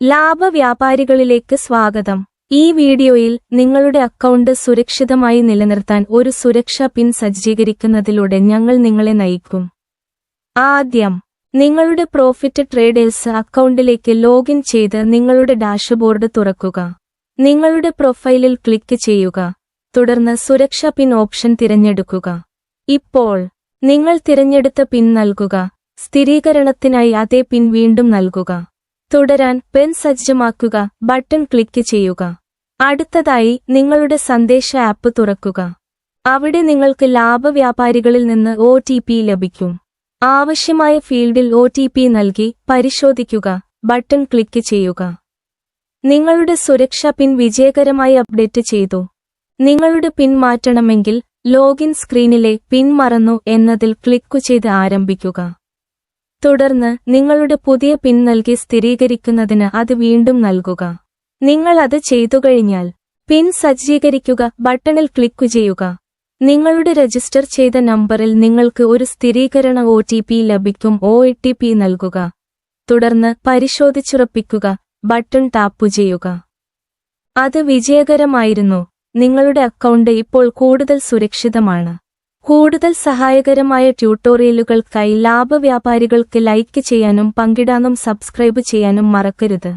ലാഭവ്യാപാരികളിലേക്ക് സ്വാഗതം. ഈ വീഡിയോയിൽ നിങ്ങളുടെ അക്കൗണ്ട് സുരക്ഷിതമായി നിലനിർത്താൻ ഒരു സുരക്ഷാ പിൻ സജ്ജീകരിക്കുന്നതിലൂടെ ഞങ്ങൾ നിങ്ങളെ നയിക്കും. ആദ്യം, നിങ്ങളുടെ പ്രോഫിറ്റ് ട്രേഡേഴ്സ് അക്കൗണ്ടിലേക്ക് ലോഗിൻ ചെയ്ത് നിങ്ങളുടെ ഡാഷ്ബോർഡ് തുറക്കുക. നിങ്ങളുടെ പ്രൊഫൈലിൽ ക്ലിക്ക് ചെയ്യുക. തുടർന്ന് സുരക്ഷാ പിൻ ഓപ്ഷൻ തിരഞ്ഞെടുക്കുക. ഇപ്പോൾ നിങ്ങൾ തിരഞ്ഞെടുത്ത പിൻ നൽകുക. സ്ഥിരീകരണത്തിനായി അതേ പിൻ വീണ്ടും നൽകുക. തുടരാൻ പിൻ സജ്ജമാക്കുക ബട്ടൺ ക്ലിക്ക് ചെയ്യുക. അടുത്തതായി നിങ്ങളുടെ സന്ദേശ ആപ്പ് തുറക്കുക. അവിടെ നിങ്ങൾക്ക് ലാഭവ്യാപാരികളിൽ നിന്ന് OTP ലഭിക്കും. ആവശ്യമായ ഫീൽഡിൽ OTP നൽകി പരിശോധിക്കുക ബട്ടൺ ക്ലിക്ക് ചെയ്യുക. നിങ്ങളുടെ സുരക്ഷാ പിൻ വിജയകരമായി അപ്ഡേറ്റ് ചെയ്തു. നിങ്ങളുടെ പിൻ മാറ്റണമെങ്കിൽ ലോഗിൻ സ്ക്രീനിലെ പിൻ മറന്നു എന്നതിൽ ക്ലിക്ക് ചെയ്ത് ആരംഭിക്കുക. തുടർന്ന് നിങ്ങളുടെ പുതിയ പിൻ നൽകി സ്ഥിരീകരിക്കുന്നതിന് അത് വീണ്ടും നൽകുക. നിങ്ങൾ അത് ചെയ്തുകഴിഞ്ഞാൽ പിൻ സജ്ജീകരിക്കുക ബട്ടണിൽ ക്ലിക്ക് ചെയ്യുക. നിങ്ങളുടെ രജിസ്റ്റർ ചെയ്ത നമ്പറിൽ നിങ്ങൾക്ക് ഒരു സ്ഥിരീകരണ OTP ലഭിക്കും. OTP നൽകുക. തുടർന്ന് പരിശോധിച്ചുറപ്പിക്കുക ബട്ടൺ ടാപ്പു ചെയ്യുക. അത് വിജയകരമായിരുന്നു. നിങ്ങളുടെ അക്കൗണ്ട് ഇപ്പോൾ കൂടുതൽ സുരക്ഷിതമാണ്. കൂടുതൽ സഹായകരമായ ട്യൂട്ടോറിയലുകൾക്കായി ലാഭവ്യാപാരികൾക്ക് ലൈക്ക് ചെയ്യാനും പങ്കിടാനും സബ്സ്ക്രൈബ് ചെയ്യാനും മറക്കരുത്.